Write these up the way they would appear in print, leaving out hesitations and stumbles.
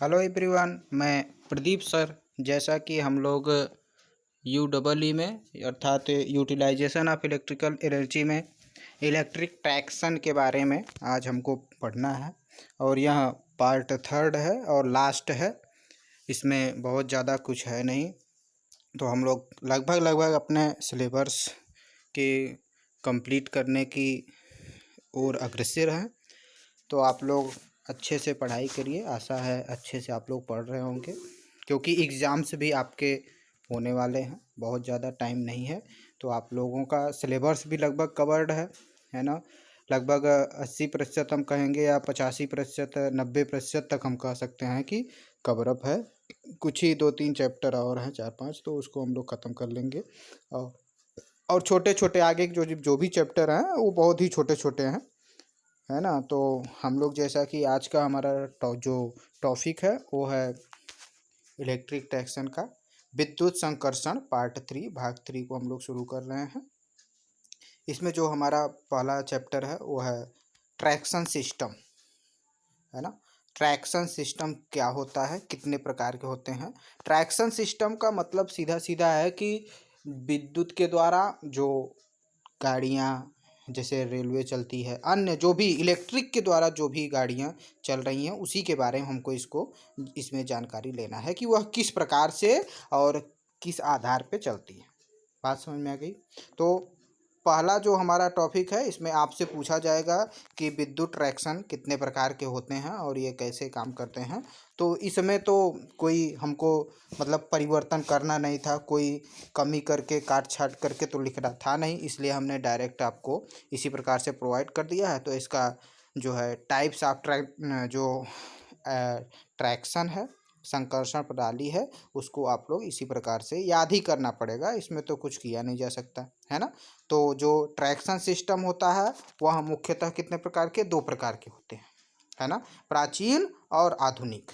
Hello everyone, मैं Pradeep sir. जैसा कि हम लोग UEE में अर्थात यूटिलाइजेशन ऑफ इलेक्ट्रिकल एनर्जी में इलेक्ट्रिक ट्रैक्शन के बारे में आज हमको पढ़ना है और यह पार्ट थर्ड है और लास्ट है। इसमें बहुत ज़्यादा कुछ है नहीं, तो हम लोग लगभग अपने सिलेबस के कंप्लीट करने की ओर अग्रसर हैं। तो आप लोग अच्छे से पढ़ाई करिए। आशा है अच्छे से आप लोग पढ़ रहे होंगे, क्योंकि एग्ज़ाम्स भी आपके होने वाले हैं। बहुत ज़्यादा टाइम नहीं है, तो आप लोगों का सिलेबस भी लगभग कवर्ड है ना। लगभग 80% हम कहेंगे या 85%, 90% तक हम कह सकते हैं कि कवरअप है। कुछ ही 2-3 चैप्टर और हैं, 4-5, तो उसको हम लोग ख़त्म कर लेंगे। और छोटे छोटे आगे जो भी चैप्टर हैं वो बहुत ही छोटे छोटे हैं, है ना। तो हम लोग जैसा कि आज का हमारा जो टॉपिक है वो है इलेक्ट्रिक ट्रैक्शन का विद्युत संकर्षण पार्ट 3 भाग 3 को हम लोग शुरू कर रहे हैं। इसमें जो हमारा पहला चैप्टर है वो है ट्रैक्शन सिस्टम, है ना। ट्रैक्शन सिस्टम क्या होता है, कितने प्रकार के होते हैं। ट्रैक्शन सिस्टम का मतलब सीधा सीधा है कि विद्युत के द्वारा जो गाड़ियाँ जैसे रेलवे चलती है, अन्य जो भी इलेक्ट्रिक के द्वारा जो भी गाड़ियाँ चल रही हैं, उसी के बारे में हमको इसमें जानकारी लेना है कि वह किस प्रकार से और किस आधार पे चलती है। बात समझ में आ गई। तो पहला जो हमारा टॉपिक है, इसमें आपसे पूछा जाएगा कि विद्युत ट्रैक्शन कितने प्रकार के होते हैं और ये कैसे काम करते हैं। तो इसमें तो कोई हमको मतलब परिवर्तन करना नहीं था, कोई कमी करके काट छाट करके तो लिखना था नहीं, इसलिए हमने डायरेक्ट आपको इसी प्रकार से प्रोवाइड कर दिया है। तो इसका जो है टाइप्स ऑफ ट्रैक्शन है, संकर्षण प्रणाली है, उसको आप लोग इसी प्रकार से याद ही करना पड़ेगा। इसमें तो कुछ किया नहीं जा सकता, है ना। तो जो ट्रैक्शन सिस्टम होता है वह मुख्यतः कितने प्रकार के, 2 प्रकार के होते हैं, है ना। प्राचीन और आधुनिक।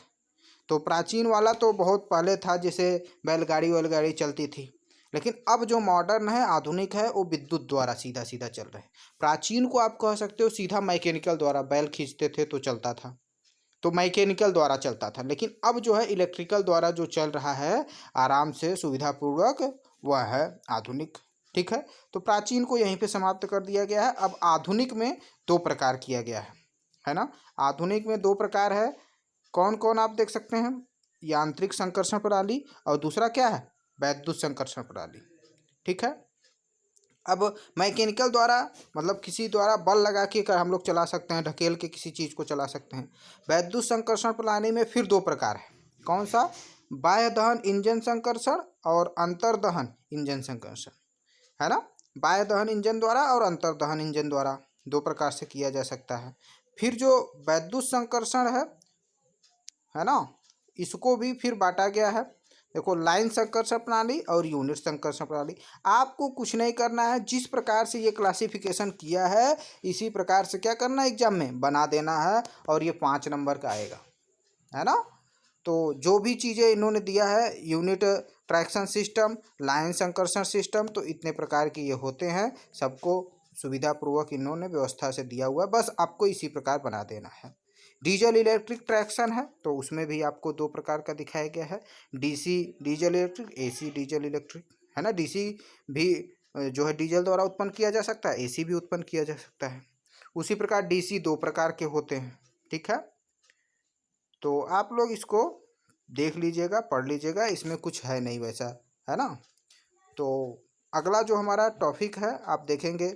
तो प्राचीन वाला तो बहुत पहले था, जैसे बैलगाड़ी वैलगाड़ी चलती थी। लेकिन अब जो मॉडर्न है, आधुनिक है, वो विद्युत द्वारा सीधा सीधा चल रहे हैं। प्राचीन को आप कह सकते हो सीधा मैकेनिकल द्वारा, बैल खींचते थे तो चलता था, तो मैकेनिकल द्वारा चलता था। लेकिन अब जो है इलेक्ट्रिकल द्वारा जो चल रहा है आराम से सुविधापूर्वक, वह है आधुनिक। ठीक है, तो प्राचीन को यहीं पे समाप्त कर दिया गया है। अब आधुनिक में 2 प्रकार किया गया है ना। आधुनिक में 2 प्रकार है। कौन कौन आप देख सकते हैं, यांत्रिक संकर्षण प्रणाली और दूसरा क्या है, वैद्युत संकर्षण प्रणाली। ठीक है। अब मैकेनिकल द्वारा मतलब किसी द्वारा बल लगा के हम लोग चला सकते हैं, ढकेल के किसी चीज़ को चला सकते हैं। वैद्युत संकर्षण प्रणाली में फिर 2 प्रकार है। कौन सा, बाह्य दहन इंजन संकर्षण और अंतर्दहन इंजन संकर्षण, है ना। बाह्य दहन इंजन द्वारा और अंतर्दहन इंजन द्वारा 2 प्रकार से किया जा सकता है। फिर जो वैद्युत संकर्षण है ना, इसको भी फिर बांटा गया है। देखो, लाइन संकर्षण प्रणाली और यूनिट संकर्षण प्रणाली। आपको कुछ नहीं करना है, जिस प्रकार से ये क्लासिफिकेशन किया है इसी प्रकार से क्या करना है, एग्जाम में बना देना है और ये 5 नंबर का आएगा, है ना। तो जो भी चीज़ें इन्होंने दिया है, यूनिट ट्रैक्शन सिस्टम, लाइन संकर्षण सिस्टम, तो इतने प्रकार के ये होते हैं। सबको सुविधापूर्वक इन्होंने व्यवस्था से दिया हुआ है, बस आपको इसी प्रकार बना देना है। डीजल इलेक्ट्रिक ट्रैक्शन है, तो उसमें भी आपको 2 प्रकार का दिखाया गया है, DC diesel electric, AC diesel electric, है ना। डीसी भी जो है डीजल द्वारा उत्पन्न किया जा सकता है, एसी भी उत्पन्न किया जा सकता है। उसी प्रकार डीसी 2 प्रकार के होते हैं। ठीक है, तो आप लोग इसको देख लीजिएगा, पढ़ लीजिएगा, इसमें कुछ है नहीं वैसा, है ना। तो अगला जो हमारा टॉपिक है आप देखेंगे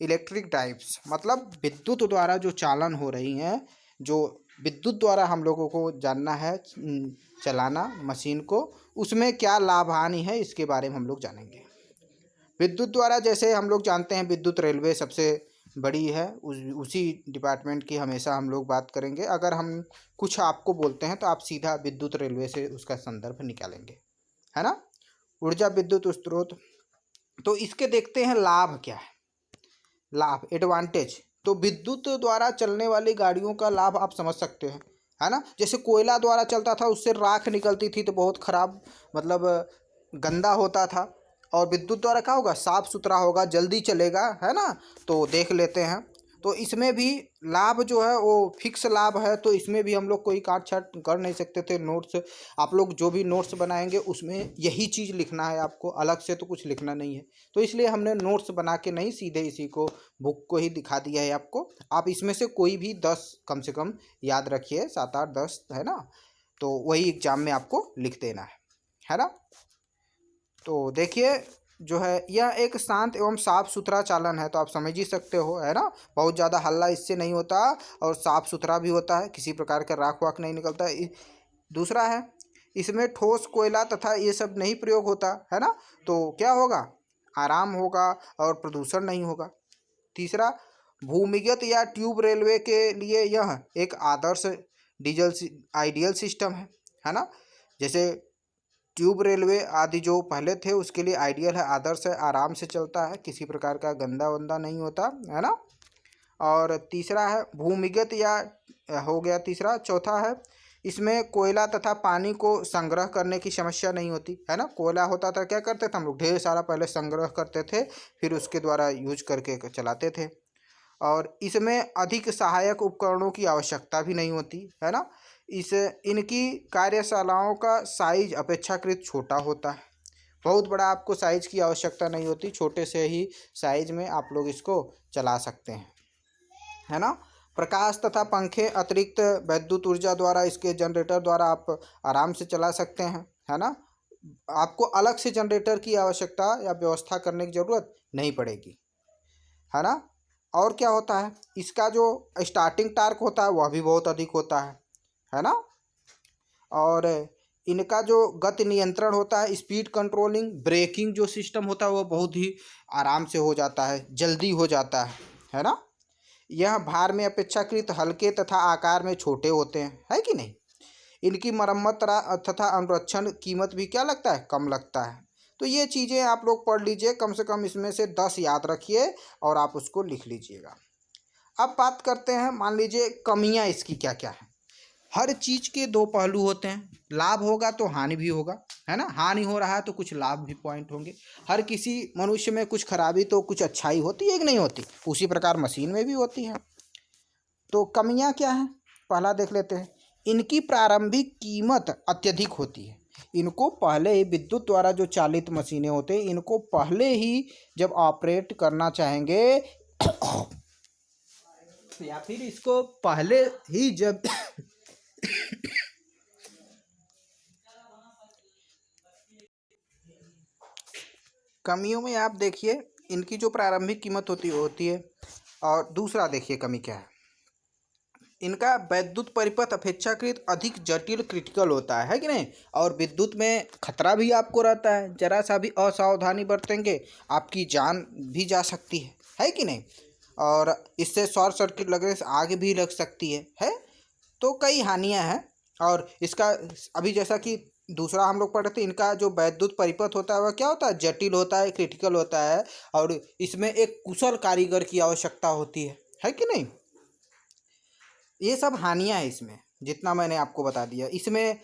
इलेक्ट्रिक ड्राइव्स, मतलब विद्युत द्वारा जो चालन हो रही हैं, जो विद्युत द्वारा हम लोगों को जानना है चलाना मशीन को, उसमें क्या लाभ हानि है इसके बारे में हम लोग जानेंगे। विद्युत द्वारा जैसे हम लोग जानते हैं, विद्युत रेलवे सबसे बड़ी है, उसी डिपार्टमेंट की हमेशा हम लोग बात करेंगे। अगर हम कुछ आपको बोलते हैं तो आप सीधा विद्युत रेलवे से उसका संदर्भ निकालेंगे, है ना। ऊर्जा विद्युत स्रोत, तो इसके देखते हैं लाभ क्या है। लाभ, एडवांटेज, तो विद्युत द्वारा चलने वाली गाड़ियों का लाभ आप समझ सकते हैं, है ना। जैसे कोयला द्वारा चलता था, उससे राख निकलती थी तो बहुत खराब, मतलब गंदा होता था। और विद्युत द्वारा क्या होगा, साफ सुथरा होगा, जल्दी चलेगा, है ना। तो देख लेते हैं। तो इसमें भी लाभ जो है वो फिक्स लाभ है, तो इसमें भी हम लोग कोई काट छाट कर नहीं सकते थे। नोट्स आप लोग जो भी नोट्स बनाएंगे उसमें यही चीज़ लिखना है आपको, अलग से तो कुछ लिखना नहीं है। तो इसलिए हमने नोट्स बना के नहीं, सीधे इसी को बुक को ही दिखा दिया है आपको। आप इसमें से कोई भी 10 कम से कम याद रखिए, 7 8 10 है ना, तो वही एग्जाम में आपको लिख देना है ना। तो देखिए जो है यह एक शांत एवं साफ सुथरा चालन है, तो आप समझ ही सकते हो है ना। बहुत ज़्यादा हल्ला इससे नहीं होता और साफ सुथरा भी होता है, किसी प्रकार का राख वाख नहीं निकलता। दूसरा है इसमें ठोस कोयला तथा ये सब नहीं प्रयोग होता है ना, तो क्या होगा, आराम होगा और प्रदूषण नहीं होगा। तीसरा, भूमिगत या ट्यूब रेलवे के लिए यह एक आदर्श डीजल आइडियल सिस्टम है ना। जैसे ट्यूब रेलवे आदि जो पहले थे उसके लिए आइडियल है, आदर्श है, आराम से चलता है, किसी प्रकार का गंदा वंदा नहीं होता है ना। और तीसरा है भूमिगत या हो गया तीसरा। चौथा है इसमें कोयला तथा पानी को संग्रह करने की समस्या नहीं होती है ना। कोयला होता था, क्या करते थे हम लोग, ढेर सारा पहले संग्रह करते थे, फिर उसके द्वारा यूज करके चलाते थे। और इसमें अधिक सहायक उपकरणों की आवश्यकता भी नहीं होती है ना। इनकी कार्यशालाओं का साइज अपेक्षाकृत छोटा होता है, बहुत बड़ा आपको साइज की आवश्यकता नहीं होती, छोटे से ही साइज में आप लोग इसको चला सकते हैं है ना। प्रकाश तथा पंखे अतिरिक्त विद्युत ऊर्जा द्वारा, इसके जनरेटर द्वारा आप आराम से चला सकते हैं है ना। आपको अलग से जनरेटर की आवश्यकता या व्यवस्था करने की ज़रूरत नहीं पड़ेगी है ना। और क्या होता है, इसका जो स्टार्टिंग टार्क होता है वह भी बहुत अधिक होता है ना। और इनका जो गति नियंत्रण होता है, स्पीड कंट्रोलिंग, ब्रेकिंग जो सिस्टम होता है वो बहुत ही आराम से हो जाता है, जल्दी हो जाता है ना। यह भार में अपेक्षाकृत हल्के तथा आकार में छोटे होते हैं, है कि नहीं। इनकी मरम्मत तथा अनुरक्षण कीमत भी क्या लगता है, कम लगता है। तो ये चीज़ें आप लोग पढ़ लीजिए, कम से कम इसमें से 10 याद रखिए और आप उसको लिख लीजिएगा। अब बात करते हैं, मान लीजिए कमियां इसकी क्या क्या है। हर चीज़ के दो पहलू होते हैं, लाभ होगा तो हानि भी होगा है ना। हानि हो रहा है तो कुछ लाभ भी पॉइंट होंगे। हर किसी मनुष्य में कुछ खराबी तो कुछ अच्छाई होती है कि नहीं होती, उसी प्रकार मशीन में भी होती है। तो कमियां क्या हैं, पहला देख लेते हैं। इनकी प्रारंभिक कीमत अत्यधिक होती है। इनको पहले ही विद्युत द्वारा जो चालित मशीनें होते हैं, इनको पहले ही जब ऑपरेट करना चाहेंगे या फिर इसको पहले ही जब कमियों में आप देखिए इनकी जो प्रारंभिक कीमत होती है। और दूसरा देखिए कमी क्या है, इनका विद्युत परिपथ अपेक्षाकृत अधिक जटिल क्रिटिकल होता है कि नहीं। और विद्युत में खतरा भी आपको रहता है, जरा सा भी असावधानी बरतेंगे आपकी जान भी जा सकती है कि नहीं। और इससे शॉर्ट सर्किट लगने से आग भी लग सकती है। तो कई हानियां हैं। और इसका अभी जैसा कि दूसरा हम लोग पढ़ रहे थे, इनका जो विद्युत परिपथ होता है वह क्या होता है, जटिल होता है, क्रिटिकल होता है, और इसमें एक कुशल कारीगर की आवश्यकता होती है कि नहीं। ये सब हानियां हैं इसमें, जितना मैंने आपको बता दिया। इसमें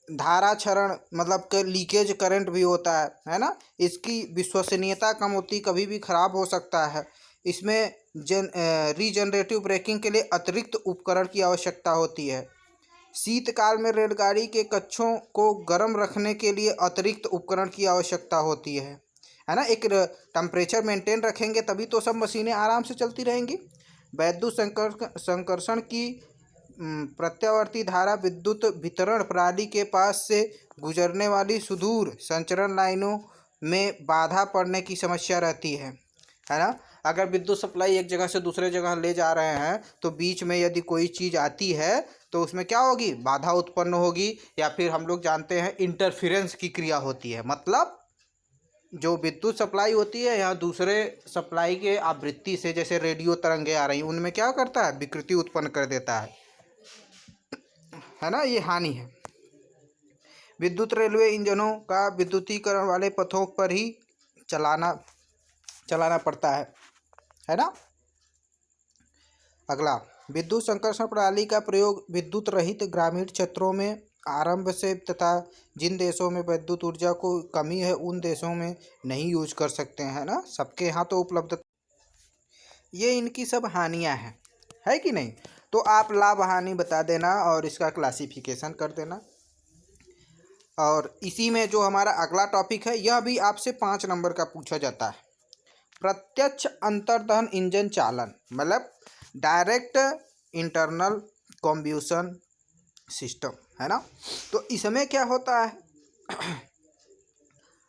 धारा क्षरण मतलब लीकेज करंट भी होता है ना। इसकी विश्वसनीयता कम होती, कभी भी खराब हो सकता है। इसमें रीजनरेटिव ब्रेकिंग के लिए अतिरिक्त उपकरण की आवश्यकता होती है। शीतकाल में रेलगाड़ी के कक्षों को गर्म रखने के लिए अतिरिक्त उपकरण की आवश्यकता होती है ना। एक टेम्परेचर मेंटेन रखेंगे तभी तो सब मशीनें आराम से चलती रहेंगी। विद्युत संकर्षण की प्रत्यावर्ती धारा विद्युत वितरण प्रणाली के पास से गुजरने वाली सुदूर संचरण लाइनों में बाधा पड़ने की समस्या रहती है ना। अगर विद्युत सप्लाई एक जगह से दूसरे जगह ले जा रहे हैं तो बीच में यदि कोई चीज़ आती है तो उसमें क्या होगी, बाधा उत्पन्न होगी, या फिर हम लोग जानते हैं इंटरफेरेंस की क्रिया होती है। मतलब जो विद्युत सप्लाई होती है यहाँ दूसरे सप्लाई के आवृत्ति से, जैसे रेडियो तरंगें आ रही हैं, उनमें क्या करता है, विकृति उत्पन्न कर देता है ना। ये हानि है। विद्युत रेलवे इंजनों का विद्युतीकरण वाले पथों पर ही चलाना पड़ता है ना। अगला, विद्युत संकर्षण प्रणाली का प्रयोग विद्युत रहित ग्रामीण क्षेत्रों में आरंभ से तथा जिन देशों में विद्युत ऊर्जा को कमी है उन देशों में नहीं यूज कर सकते हैं ना। सबके यहाँ तो उपलब्ध। ये इनकी सब हानियाँ हैं, है कि नहीं। तो आप लाभ हानि बता देना और इसका क्लासिफिकेशन कर देना। और इसी में जो हमारा अगला टॉपिक है, यह भी आपसे 5 नंबर का पूछा जाता है। प्रत्यक्ष अंतर्दहन इंजन चालन, मतलब डायरेक्ट इंटरनल कॉम्बस्शन सिस्टम, है ना। तो इसमें क्या होता है,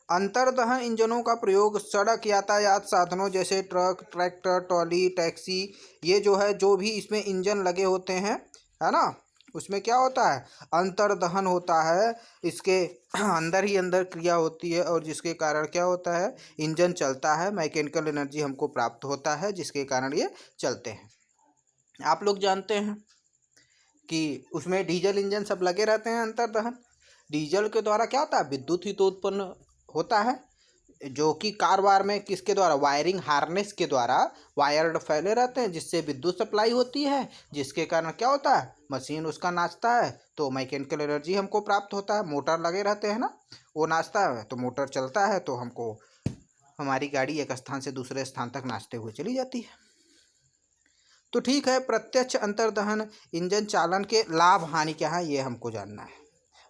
अंतर्दहन इंजनों का प्रयोग सड़क यातायात साधनों जैसे ट्रक, ट्रैक्टर, ट्रॉली, टैक्सी, ये जो है जो भी इसमें इंजन लगे होते हैं, है ना, उसमें क्या होता है, अंतर्दहन होता है। इसके अंदर ही अंदर क्रिया होती है और जिसके कारण क्या होता है, इंजन चलता है, मैकेनिकल एनर्जी हमको प्राप्त होता है, जिसके कारण ये चलते हैं। आप लोग जानते हैं कि उसमें डीजल इंजन सब लगे रहते हैं। अंतर्दहन डीजल के द्वारा क्या होता है, विद्युत ही तो उत्पन्न होता है, जो कि कार वार में किसके द्वारा, वायरिंग हार्नेस के द्वारा वायर्ड फैले रहते हैं, जिससे विद्युत सप्लाई होती है, जिसके कारण क्या होता है, मशीन उसका नाचता है तो मैकेनिकल एनर्जी हमको प्राप्त होता है। मोटर लगे रहते हैं ना, वो नाचता है तो मोटर चलता है, तो हमको हमारी गाड़ी एक स्थान से दूसरे स्थान तक नाचते हुए चली जाती है। तो ठीक है, प्रत्यक्ष अंतर्दहन इंजन चालन के लाभ हानि क्या है ये हमको जानना है।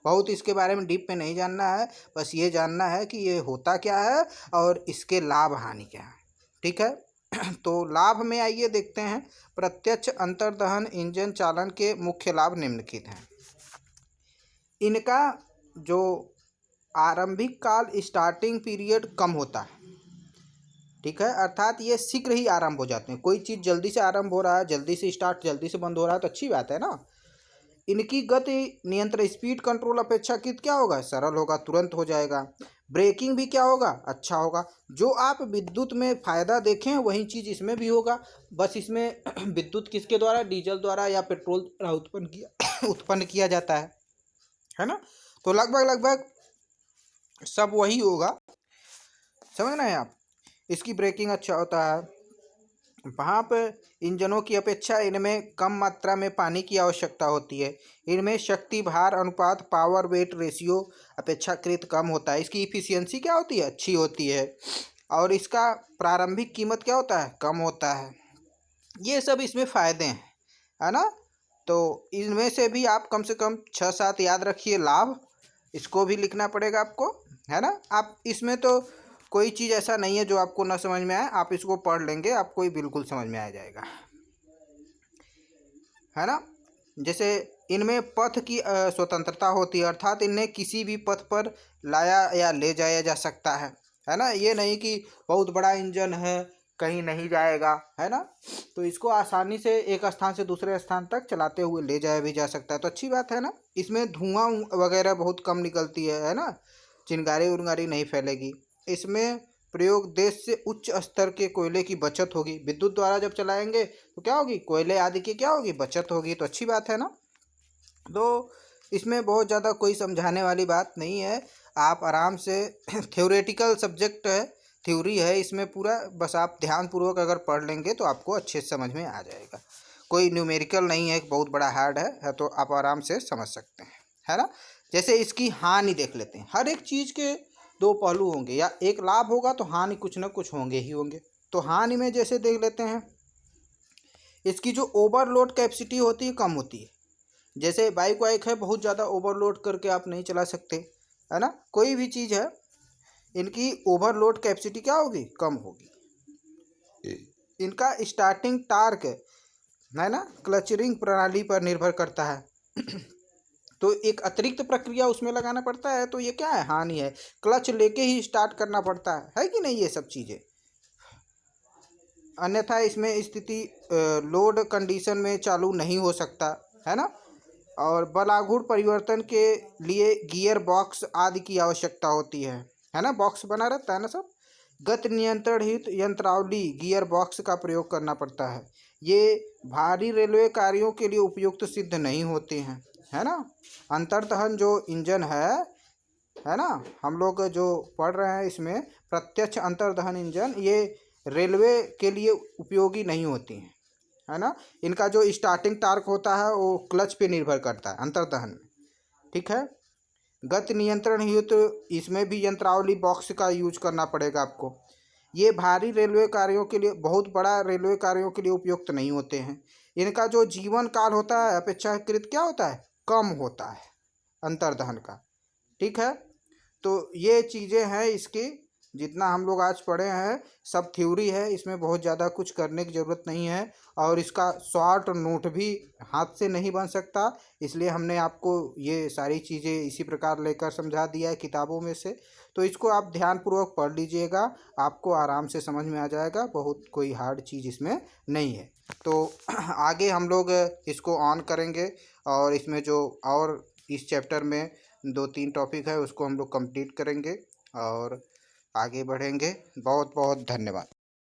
बहुत इसके बारे में डीप में नहीं जानना है, बस ये जानना है कि ये होता क्या है और इसके लाभ हानि क्या है, ठीक है। तो लाभ में आइए देखते हैं। प्रत्यक्ष अंतर्दहन इंजन चालन के मुख्य लाभ निम्नलिखित हैं। इनका जो आरंभिक काल, स्टार्टिंग पीरियड कम होता है, ठीक है, अर्थात ये शीघ्र ही आरंभ हो जाते हैं। कोई चीज़ जल्दी से आरंभ हो रहा है, जल्दी से स्टार्ट, जल्दी से बंद हो रहा है तो अच्छी बात है ना। इनकी गति नियंत्रण, स्पीड कंट्रोल अपेक्षाकृत क्या होगा, सरल होगा, तुरंत हो जाएगा। ब्रेकिंग भी क्या होगा, अच्छा होगा। जो आप विद्युत में फ़ायदा देखें वही चीज़ इसमें भी होगा, बस इसमें विद्युत किसके द्वारा, डीजल द्वारा या पेट्रोल द्वारा उत्पन्न किया जाता है ना। तो लगभग लगभग सब वही होगा, समझ रहे हैं आप। इसकी ब्रेकिंग अच्छा होता है। वहाँ पे इंजनों की अपेक्षा इनमें कम मात्रा में पानी की आवश्यकता होती है। इनमें शक्ति भार अनुपात, पावर वेट रेशियो अपेक्षाकृत कम होता है। इसकी इफ़िशियंसी क्या होती है, अच्छी होती है। और इसका प्रारंभिक कीमत क्या होता है, कम होता है। ये सब इसमें फ़ायदे हैं, है ना। तो इनमें से भी आप कम से कम 6-7 याद रखिए लाभ, इसको भी लिखना पड़ेगा आपको, है ना। आप इसमें तो कोई चीज़ ऐसा नहीं है जो आपको ना समझ में आए, आप इसको पढ़ लेंगे आपको ही बिल्कुल समझ में आ जाएगा, है ना। जैसे इनमें पथ की स्वतंत्रता होती है, अर्थात इन्हें किसी भी पथ पर लाया या ले जाया जा सकता है ना। ये नहीं कि बहुत बड़ा इंजन है कहीं नहीं जाएगा, है ना। तो इसको आसानी से एक स्थान से दूसरे स्थान तक चलाते हुए ले जाया भी जा सकता है, तो अच्छी बात है ना। इसमें धुआं वगैरह बहुत कम निकलती है ना, चिंगारी उंगारी नहीं फैलेगी। इसमें प्रयोग देश से उच्च स्तर के कोयले की बचत होगी। विद्युत द्वारा जब चलाएंगे तो क्या होगी, कोयले आदि की क्या होगी, बचत होगी, तो अच्छी बात है ना। तो इसमें बहुत ज़्यादा कोई समझाने वाली बात नहीं है, आप आराम से थ्योरेटिकल सब्जेक्ट है, थ्योरी है इसमें पूरा, बस आप ध्यानपूर्वक अगर पढ़ लेंगे तो आपको अच्छे से समझ में आ जाएगा। कोई न्यूमेरिकल नहीं है, बहुत बड़ा हार्ड है तो आप आराम से समझ सकते हैं, है ना। जैसे इसकी हानि देख लेते हैं। हर एक चीज़ के दो पहलू होंगे, या एक लाभ होगा तो हानि कुछ ना कुछ होंगे ही होंगे। तो हानि में जैसे देख लेते हैं, इसकी जो ओवरलोड कैपेसिटी होती है कम होती है। जैसे बाइक वाइक है, बहुत ज़्यादा ओवरलोड करके आप नहीं चला सकते, है ना। कोई भी चीज़ है, इनकी ओवरलोड कैपेसिटी क्या होगी, कम होगी। इनका स्टार्टिंग टार्क है ना, क्लचरिंग प्रणाली पर निर्भर करता है। तो एक अतिरिक्त प्रक्रिया उसमें लगाना पड़ता है, तो ये क्या है, हानि है। क्लच लेके ही स्टार्ट करना पड़ता है कि नहीं, ये सब चीज़ें। अन्यथा इसमें स्थिति लोड कंडीशन में चालू नहीं हो सकता, है ना। और बलागुड़ परिवर्तन के लिए गियर बॉक्स आदि की आवश्यकता होती है ना, बॉक्स बना रहता है ना सब। गति नियंत्रण हित यंत्रावली गियर बॉक्स का प्रयोग करना पड़ता है। ये भारी रेलवे कार्यों के लिए उपयुक्त सिद्ध नहीं होते हैं, है ना। अंतर्दहन जो इंजन है ना, हम लोग जो पढ़ रहे हैं इसमें प्रत्यक्ष अंतर्दहन इंजन, ये रेलवे के लिए उपयोगी नहीं होती हैं, है ना। इनका जो स्टार्टिंग टार्क होता है वो क्लच पे निर्भर करता है अंतर्दहन में, ठीक है। गति नियंत्रण हेतु इसमें भी यंत्रावली बॉक्स का यूज करना पड़ेगा आपको। ये भारी रेलवे कार्यों के लिए, बहुत बड़ा रेलवे कार्यों के लिए उपयुक्त नहीं होते हैं। इनका जो जीवन काल होता है अपेक्षाकृत क्या होता है, कम होता है अंतर्दहन का। ठीक है, तो ये चीज़ें हैं इसकी। जितना हम लोग आज पढ़े हैं सब थ्योरी है, इसमें बहुत ज़्यादा कुछ करने की ज़रूरत नहीं है। और इसका शॉर्ट नोट भी हाथ से नहीं बन सकता, इसलिए हमने आपको ये सारी चीज़ें इसी प्रकार लेकर समझा दिया है किताबों में से। तो इसको आप ध्यानपूर्वक पढ़ लीजिएगा, आपको आराम से समझ में आ जाएगा, बहुत कोई हार्ड चीज़ इसमें नहीं है। तो आगे हम लोग इसको ऑन करेंगे और इसमें जो और इस चैप्टर में 2-3 टॉपिक है उसको हम लोग कंप्लीट करेंगे और आगे बढ़ेंगे। बहुत बहुत धन्यवाद।